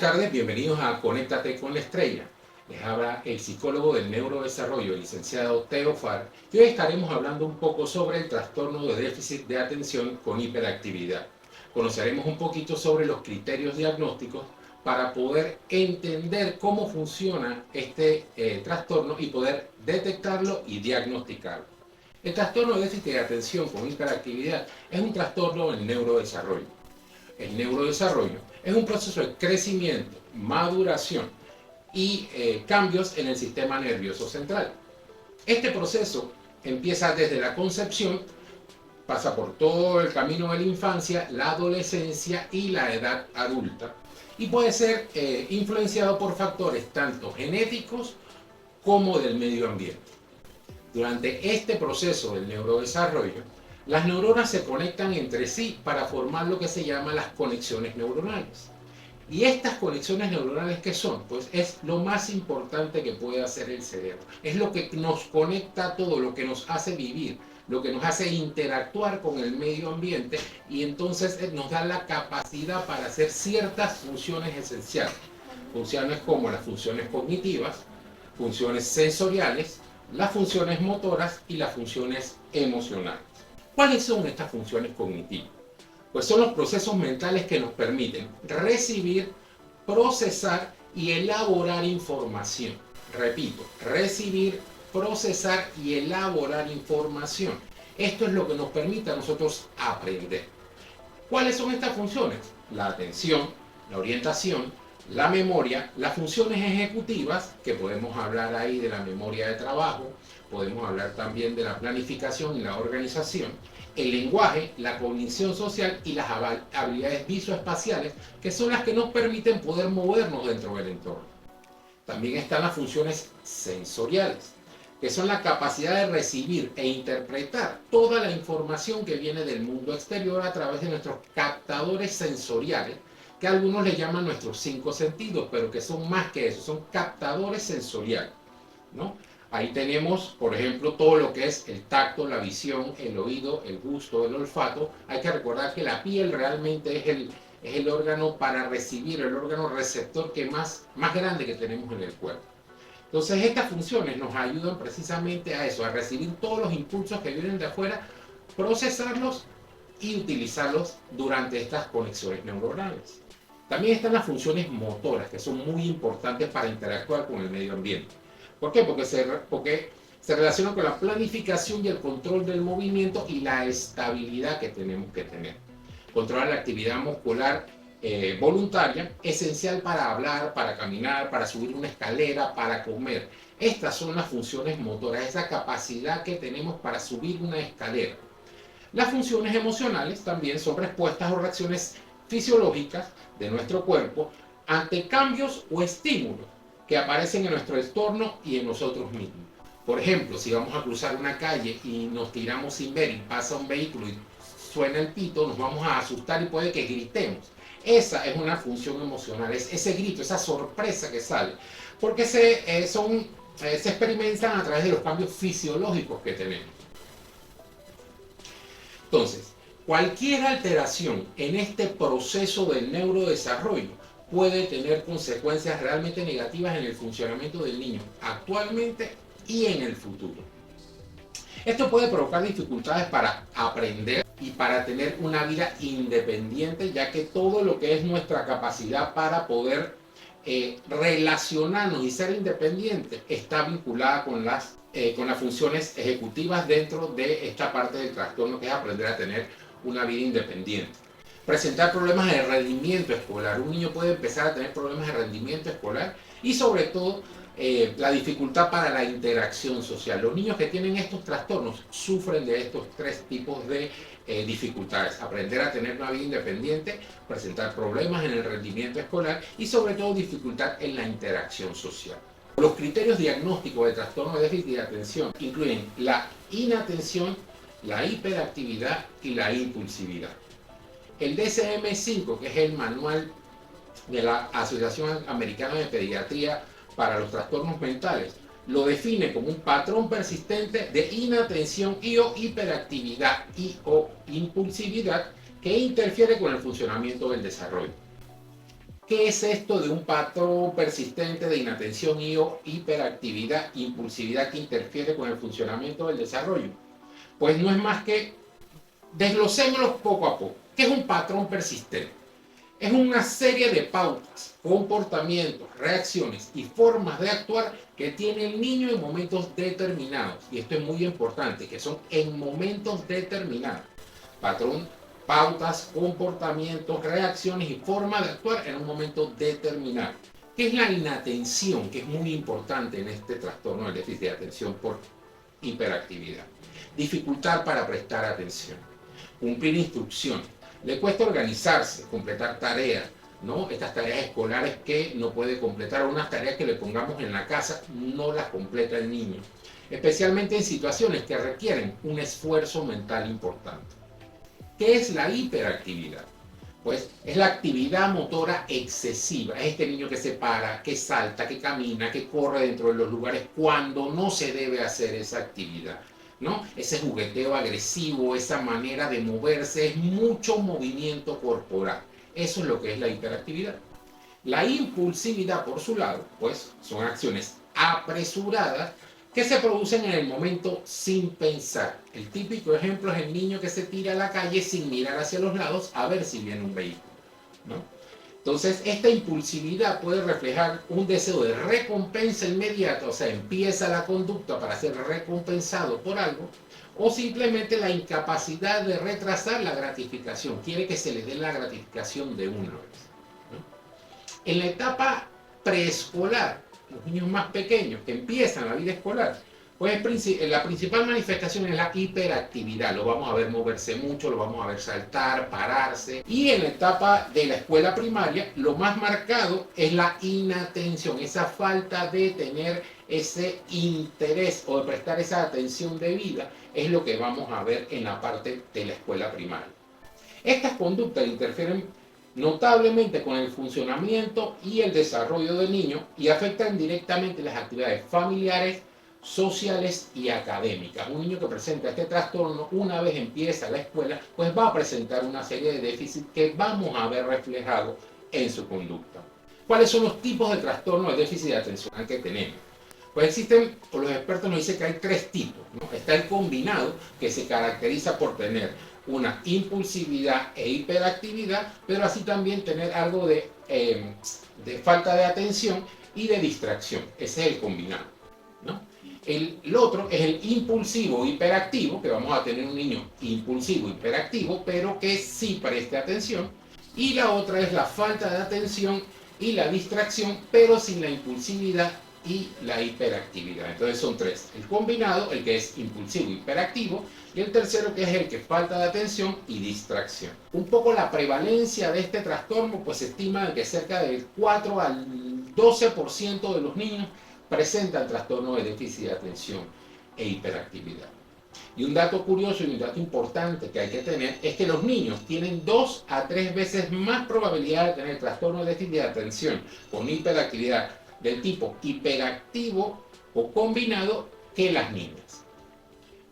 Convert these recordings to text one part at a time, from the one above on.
tardes, bienvenidos a Conéctate con la Estrella. Les habla el psicólogo del neurodesarrollo, el licenciado Teo Far, y hoy estaremos hablando un poco sobre el trastorno de déficit de atención con hiperactividad. Conoceremos un poquito sobre los criterios diagnósticos para poder entender cómo funciona este trastorno y poder detectarlo y diagnosticarlo. El trastorno de déficit de atención con hiperactividad es un trastorno del neurodesarrollo. El neurodesarrollo es un proceso de crecimiento, maduración y cambios en el sistema nervioso central. Este proceso empieza desde la concepción, pasa por todo el camino de la infancia, la adolescencia y la edad adulta, y puede ser influenciado por factores tanto genéticos como del medio ambiente. Durante este proceso del neurodesarrollo, las neuronas se conectan entre sí para formar lo que se llama las conexiones neuronales. ¿Y estas conexiones neuronales qué son? Pues es lo más importante que puede hacer el cerebro. Es lo que nos conecta a todo, lo que nos hace vivir, lo que nos hace interactuar con el medio ambiente y entonces nos da la capacidad para hacer ciertas funciones esenciales. Funciones como las funciones cognitivas, funciones sensoriales, las funciones motoras y las funciones emocionales. ¿Cuáles son estas funciones cognitivas? Pues son los procesos mentales que nos permiten recibir, procesar y elaborar información. Repito, recibir, procesar y elaborar información. Esto es lo que nos permite a nosotros aprender. ¿Cuáles son estas funciones? La atención, la orientación, la memoria, las funciones ejecutivas, que podemos hablar ahí de la memoria de trabajo, podemos hablar también de la planificación y la organización, el lenguaje, la cognición social y las habilidades visoespaciales, que son las que nos permiten poder movernos dentro del entorno. También están las funciones sensoriales, que son la capacidad de recibir e interpretar toda la información que viene del mundo exterior a través de nuestros captadores sensoriales, que algunos le llaman nuestros 5 sentidos, pero que son más que eso, son captadores sensoriales, ¿no? Ahí tenemos, por ejemplo, todo lo que es el tacto, la visión, el oído, el gusto, el olfato. Hay que recordar que la piel realmente es el órgano para recibir, el órgano receptor que más grande que tenemos en el cuerpo. Entonces estas funciones nos ayudan precisamente a eso, a recibir todos los impulsos que vienen de afuera, procesarlos y utilizarlos durante estas conexiones neuronales. También están las funciones motoras, que son muy importantes para interactuar con el medio ambiente. ¿Por qué? Porque se relacionan con la planificación y el control del movimiento y la estabilidad que tenemos que tener. Controlar la actividad muscular voluntaria, esencial para hablar, para caminar, para subir una escalera, para comer. Estas son las funciones motoras, esa capacidad que tenemos para subir una escalera. Las funciones emocionales también son respuestas o reacciones fisiológicas de nuestro cuerpo ante cambios o estímulos que aparecen en nuestro entorno y en nosotros mismos. Por ejemplo, si vamos a cruzar una calle y nos tiramos sin ver y pasa un vehículo y suena el pito, nos vamos a asustar y puede que gritemos. Esa es una función emocional, es ese grito, esa sorpresa que sale, porque se experimentan a través de los cambios fisiológicos que tenemos. Entonces, cualquier alteración en este proceso del neurodesarrollo puede tener consecuencias realmente negativas en el funcionamiento del niño actualmente y en el futuro. Esto puede provocar dificultades para aprender y para tener una vida independiente, ya que todo lo que es nuestra capacidad para poder relacionarnos y ser independientes está vinculada con las funciones ejecutivas dentro de esta parte del trastorno, que es aprender a tener una vida independiente. Presentar problemas de rendimiento escolar. Un niño puede empezar a tener problemas de rendimiento escolar y sobre todo la dificultad para la interacción social. Los niños que tienen estos trastornos sufren de estos 3 tipos de dificultades. Aprender a tener una vida independiente, presentar problemas en el rendimiento escolar y sobre todo dificultad en la interacción social. Los criterios diagnósticos de trastorno de déficit de atención incluyen la inatención, la hiperactividad y la impulsividad. El DSM-5, que es el manual de la Asociación Americana de Pediatría para los Trastornos Mentales, lo define como un patrón persistente de inatención y o hiperactividad y o impulsividad que interfiere con el funcionamiento del desarrollo. ¿Qué es esto de un patrón persistente de inatención y o hiperactividad, impulsividad que interfiere con el funcionamiento del desarrollo? Pues no es más que desglosémoslo poco a poco. ¿Qué es un patrón persistente? Es una serie de pautas, comportamientos, reacciones y formas de actuar que tiene el niño en momentos determinados. Y esto es muy importante, que son en momentos determinados. Patrón, pautas, comportamientos, reacciones y formas de actuar en un momento determinado. ¿Qué es la inatención? Que es muy importante en este trastorno del déficit de atención por hiperactividad. Dificultad para prestar atención. Cumplir instrucciones. Le cuesta organizarse, completar tareas, ¿no? Estas tareas escolares que no puede completar, unas tareas que le pongamos en la casa, no las completa el niño. Especialmente en situaciones que requieren un esfuerzo mental importante. ¿Qué es la hiperactividad? Pues es la actividad motora excesiva. Es este niño que se para, que salta, que camina, que corre dentro de los lugares cuando no se debe hacer esa actividad, ¿no? Ese jugueteo agresivo, esa manera de moverse, es mucho movimiento corporal. Eso es lo que es la hiperactividad. La impulsividad, por su lado, pues son acciones apresuradas que se producen en el momento sin pensar. El típico ejemplo es el niño que se tira a la calle sin mirar hacia los lados a ver si viene un vehículo, ¿no? Entonces, esta impulsividad puede reflejar un deseo de recompensa inmediata, o sea, empieza la conducta para ser recompensado por algo, o simplemente la incapacidad de retrasar la gratificación, quiere que se le dé la gratificación de una vez, ¿no? En la etapa preescolar, los niños más pequeños que empiezan la vida escolar, pues la principal manifestación es la hiperactividad. Lo vamos a ver moverse mucho, lo vamos a ver saltar, pararse. Y en la etapa de la escuela primaria, lo más marcado es la inatención, esa falta de tener ese interés o de prestar esa atención debida, es lo que vamos a ver en la parte de la escuela primaria. Estas conductas interfieren notablemente con el funcionamiento y el desarrollo del niño y afectan directamente las actividades familiares, sociales y académicas. Un niño que presenta este trastorno, una vez empieza la escuela, pues va a presentar una serie de déficits que vamos a ver reflejados en su conducta. ¿Cuáles son los tipos de trastorno de déficit de atención que tenemos? Pues existen, o los expertos nos dicen que hay tres tipos, ¿no? Está el combinado, que se caracteriza por tener una impulsividad e hiperactividad, pero así también tener algo de falta de atención y de distracción. Ese es el combinado, ¿no? El otro es el impulsivo hiperactivo, que vamos a tener un niño impulsivo hiperactivo, pero que sí preste atención. Y la otra es la falta de atención y la distracción, pero sin la impulsividad y la hiperactividad. Entonces son tres: el combinado, el que es impulsivo hiperactivo, y el tercero, que es el que falta de atención y distracción. Un poco la prevalencia de este trastorno, pues se estima que cerca del 4 al 12% de los niños presentan trastorno de déficit de atención e hiperactividad. Y un dato curioso y un dato importante que hay que tener es que los niños tienen 2 a 3 veces más probabilidad de tener trastorno de déficit de atención con hiperactividad del tipo hiperactivo o combinado que las niñas.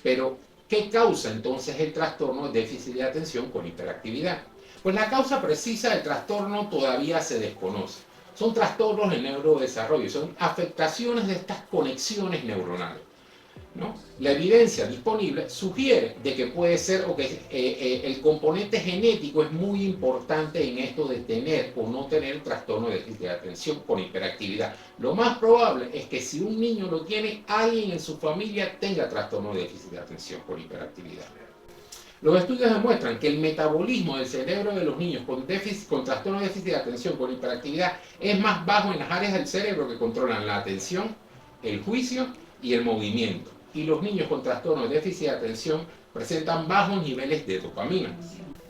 Pero, ¿qué causa entonces el trastorno de déficit de atención con hiperactividad? Pues la causa precisa del trastorno todavía se desconoce. Son trastornos del neurodesarrollo, son afectaciones de estas conexiones neuronales, ¿no? La evidencia disponible sugiere de que puede ser o que el componente genético es muy importante en esto de tener o no tener trastorno de déficit de atención con hiperactividad. Lo más probable es que si un niño lo tiene, alguien en su familia tenga trastorno de déficit de atención con hiperactividad. Los estudios demuestran que el metabolismo del cerebro de los niños con trastorno de déficit de atención con hiperactividad es más bajo en las áreas del cerebro que controlan la atención, el juicio y el movimiento. Y los niños con trastorno de déficit de atención presentan bajos niveles de dopamina.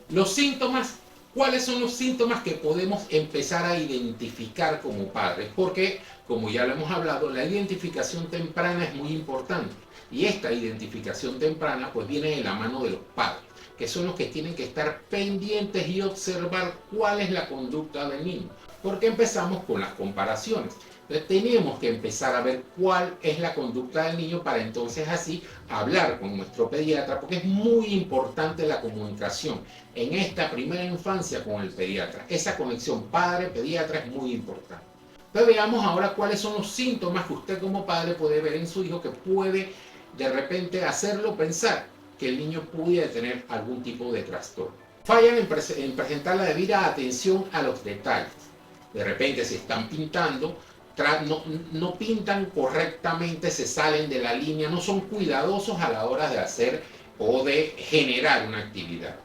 Los síntomas, ¿cuáles son los síntomas que podemos empezar a identificar como padres? Porque, como ya lo hemos hablado, la identificación temprana es muy importante. Y esta identificación temprana pues viene de la mano de los padres, que son los que tienen que estar pendientes y observar cuál es la conducta del niño. Porque empezamos con las comparaciones. Entonces tenemos que empezar a ver cuál es la conducta del niño para entonces así hablar con nuestro pediatra, porque es muy importante la comunicación en esta primera infancia con el pediatra. Esa conexión padre-pediatra es muy importante. Entonces veamos ahora cuáles son los síntomas que usted como padre puede ver en su hijo que puede de repente hacerlo pensar que el niño pudiera tener algún tipo de trastorno. Fallan en presentar la debida atención a los detalles. De repente se están pintando, no pintan correctamente, se salen de la línea, no son cuidadosos a la hora de hacer o de generar una actividad.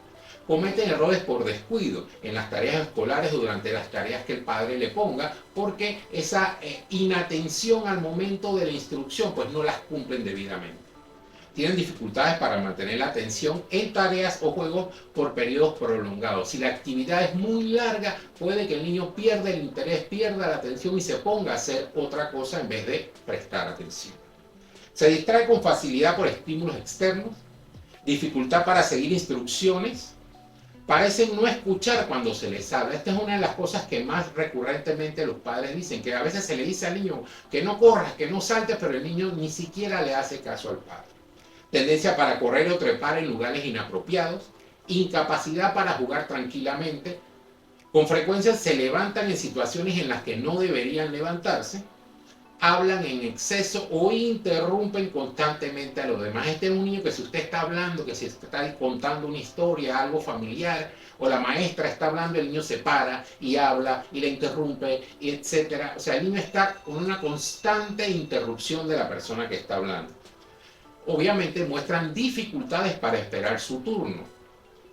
Cometen errores por descuido en las tareas escolares o durante las tareas que el padre le ponga, porque esa inatención al momento de la instrucción pues no las cumplen debidamente. Tienen dificultades para mantener la atención en tareas o juegos por periodos prolongados. Si la actividad es muy larga, puede que el niño pierda el interés, pierda la atención y se ponga a hacer otra cosa en vez de prestar atención. Se distrae con facilidad por estímulos externos, dificultad para seguir instrucciones, parecen no escuchar cuando se les habla. Esta es una de las cosas que más recurrentemente los padres dicen, que a veces se le dice al niño que no corras, que no saltes, pero el niño ni siquiera le hace caso al padre. Tendencia para correr o trepar en lugares inapropiados, incapacidad para jugar tranquilamente, con frecuencia se levantan en situaciones en las que no deberían levantarse, hablan en exceso o interrumpen constantemente a los demás. Este es un niño que si usted está hablando, que si está contando una historia, algo familiar, o la maestra está hablando, el niño se para y habla y le interrumpe, etc. O sea, el niño está con una constante interrupción de la persona que está hablando. Obviamente muestran dificultades para esperar su turno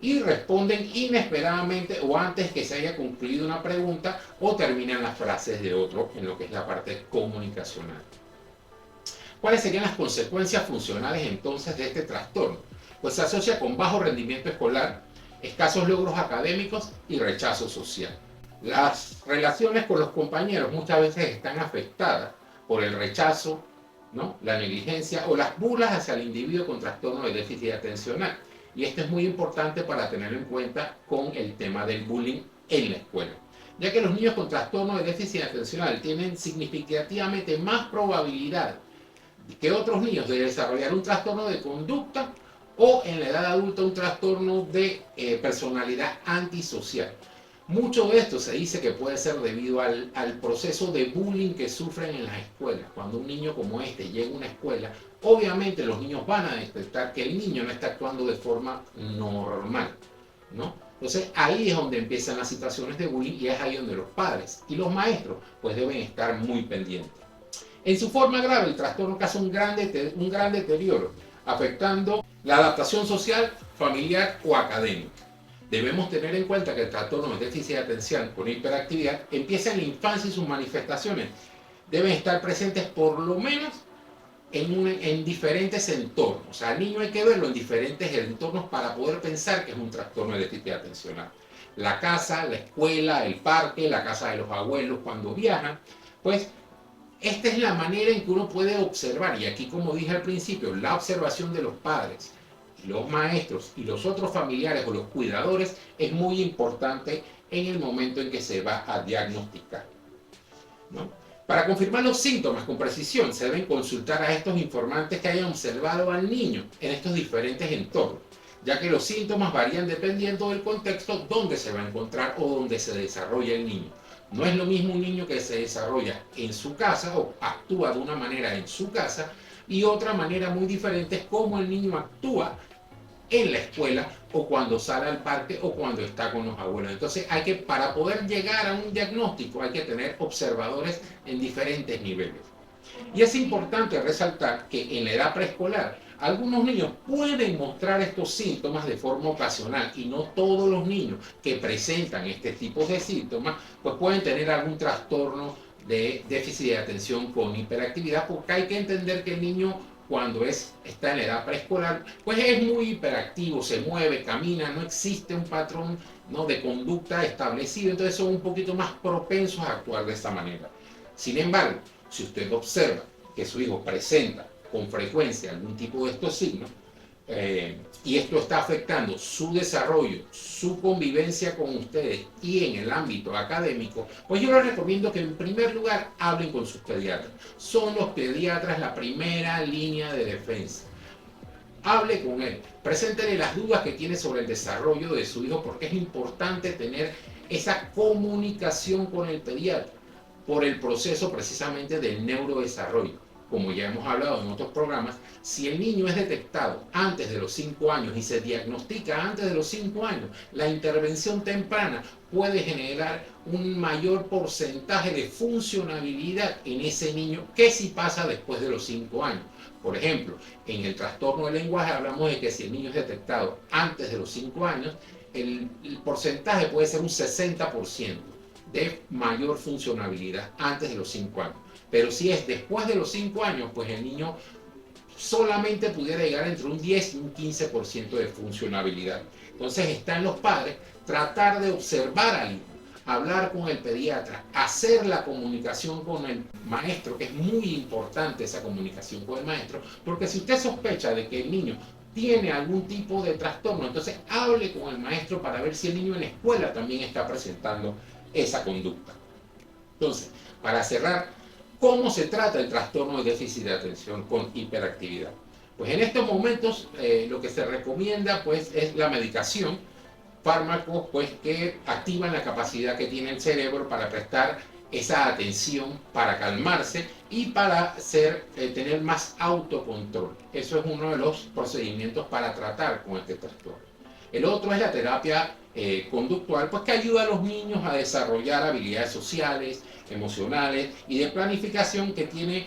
y responden inesperadamente o antes que se haya concluido una pregunta o terminan las frases de otro en lo que es la parte comunicacional. ¿Cuáles serían las consecuencias funcionales entonces de este trastorno? Pues se asocia con bajo rendimiento escolar, escasos logros académicos y rechazo social. Las relaciones con los compañeros muchas veces están afectadas por el rechazo, ¿no?, la negligencia o las burlas hacia el individuo con trastorno de déficit atencional. Y esto es muy importante para tenerlo en cuenta con el tema del bullying en la escuela, ya que los niños con trastorno de déficit atencional tienen significativamente más probabilidad que otros niños de desarrollar un trastorno de conducta o en la edad adulta un trastorno de personalidad antisocial. Mucho de esto se dice que puede ser debido al proceso de bullying que sufren en las escuelas. Cuando un niño como este llega a una escuela, obviamente los niños van a detectar que el niño no está actuando de forma normal, ¿no? Entonces ahí es donde empiezan las situaciones de bullying y es ahí donde los padres y los maestros pues deben estar muy pendientes. En su forma grave, el trastorno causa un gran deterioro, afectando la adaptación social, familiar o académica. Debemos tener en cuenta que el trastorno de déficit de atención con hiperactividad empieza en la infancia y sus manifestaciones deben estar presentes por lo menos en diferentes entornos. O sea, al niño hay que verlo en diferentes entornos para poder pensar que es un trastorno de déficit atencional. La casa, la escuela, el parque, la casa de los abuelos cuando viajan, pues esta es la manera en que uno puede observar, y aquí como dije al principio, la observación de los padres, los maestros y los otros familiares o los cuidadores es muy importante en el momento en que se va a diagnosticar, ¿no? Para confirmar los síntomas con precisión se deben consultar a estos informantes que hayan observado al niño en estos diferentes entornos, ya que los síntomas varían dependiendo del contexto donde se va a encontrar o donde se desarrolla el niño. No es lo mismo un niño que se desarrolla en su casa o actúa de una manera en su casa y otra manera muy diferente es cómo el niño actúa en la escuela o cuando sale al parque o cuando está con los abuelos. Entonces para poder llegar a un diagnóstico hay que tener observadores en diferentes niveles. Y es importante resaltar que en la edad preescolar algunos niños pueden mostrar estos síntomas de forma ocasional y no todos los niños que presentan este tipo de síntomas pues pueden tener algún trastorno de déficit de atención con hiperactividad, porque hay que entender que el niño cuando está en la edad preescolar, pues es muy hiperactivo, se mueve, camina, no existe un patrón, ¿no?, de conducta establecido, entonces son un poquito más propensos a actuar de esta manera. Sin embargo, si usted observa que su hijo presenta con frecuencia algún tipo de estos signos, y esto está afectando su desarrollo, su convivencia con ustedes y en el ámbito académico, pues yo les recomiendo que en primer lugar hablen con sus pediatras. Son los pediatras la primera línea de defensa. Hable con él, preséntele las dudas que tiene sobre el desarrollo de su hijo, porque es importante tener esa comunicación con el pediatra por el proceso precisamente del neurodesarrollo. Como ya hemos hablado en otros programas, si el niño es detectado antes de los 5 años y se diagnostica antes de los 5 años, la intervención temprana puede generar un mayor porcentaje de funcionabilidad en ese niño que si pasa después de los 5 años. Por ejemplo, en el trastorno del lenguaje hablamos de que si el niño es detectado antes de los 5 años, el porcentaje puede ser un 60% de mayor funcionabilidad antes de los 5 años. Pero si es después de los 5 años, pues el niño solamente pudiera llegar entre un 10 y un 15% de funcionabilidad. Entonces está en los padres tratar de observar al niño, hablar con el pediatra, hacer la comunicación con el maestro, que es muy importante esa comunicación con el maestro, porque si usted sospecha de que el niño tiene algún tipo de trastorno, entonces hable con el maestro para ver si el niño en la escuela también está presentando esa conducta. Entonces, para cerrar, ¿cómo se trata el trastorno de déficit de atención con hiperactividad? Pues en estos momentos lo que se recomienda pues, es la medicación, fármacos pues, que activan la capacidad que tiene el cerebro para prestar esa atención, para calmarse y para tener más autocontrol. Eso es uno de los procedimientos para tratar con este trastorno. El otro es la terapia conductual, pues que ayuda a los niños a desarrollar habilidades sociales, emocionales y de planificación que tiene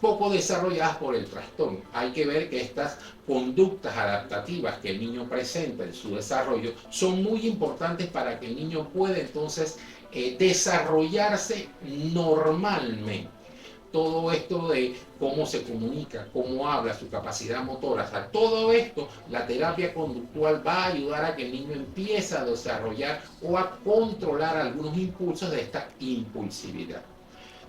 poco desarrolladas por el trastorno. Hay que ver que estas conductas adaptativas que el niño presenta en su desarrollo son muy importantes para que el niño pueda entonces desarrollarse normalmente. Todo esto de cómo se comunica, cómo habla, su capacidad motora, o sea, todo esto, la terapia conductual va a ayudar a que el niño empiece a desarrollar o a controlar algunos impulsos de esta impulsividad.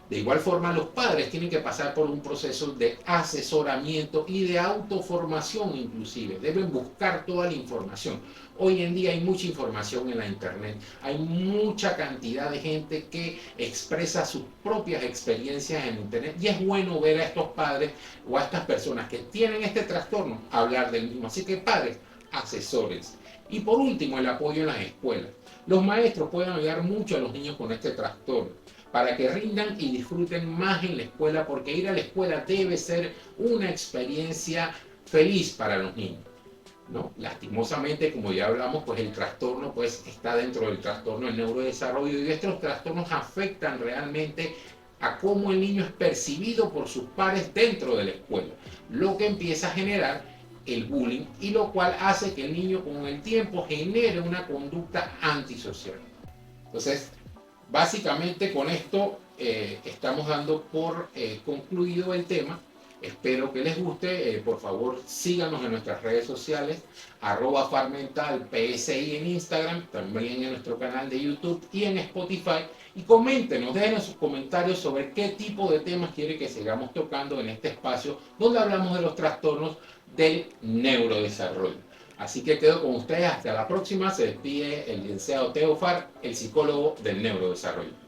De igual forma, los padres tienen que pasar por un proceso de asesoramiento y de autoformación inclusive. Deben buscar toda la información. Hoy en día hay mucha información en la internet. Hay mucha cantidad de gente que expresa sus propias experiencias en internet. Y es bueno ver a estos padres o a estas personas que tienen este trastorno hablar del mismo. Así que padres, asesores. Y por último, el apoyo en las escuelas. Los maestros pueden ayudar mucho a los niños con este trastorno, para que rindan y disfruten más en la escuela, porque ir a la escuela debe ser una experiencia feliz para los niños, ¿no? Lastimosamente, como ya hablamos, pues el trastorno pues, está dentro del trastorno del neurodesarrollo y estos trastornos afectan realmente a cómo el niño es percibido por sus pares dentro de la escuela, lo que empieza a generar el bullying y lo cual hace que el niño con el tiempo genere una conducta antisocial. Entonces, básicamente con esto estamos dando por concluido el tema. Espero que les guste. Por favor, síganos en nuestras redes sociales, @farmentalpsi en Instagram, también en nuestro canal de YouTube y en Spotify. Y coméntenos, dejen sus comentarios sobre qué tipo de temas quiere que sigamos tocando en este espacio donde hablamos de los trastornos del neurodesarrollo. Así que quedo con ustedes hasta la próxima. Se despide el licenciado Teo Far, el psicólogo del neurodesarrollo.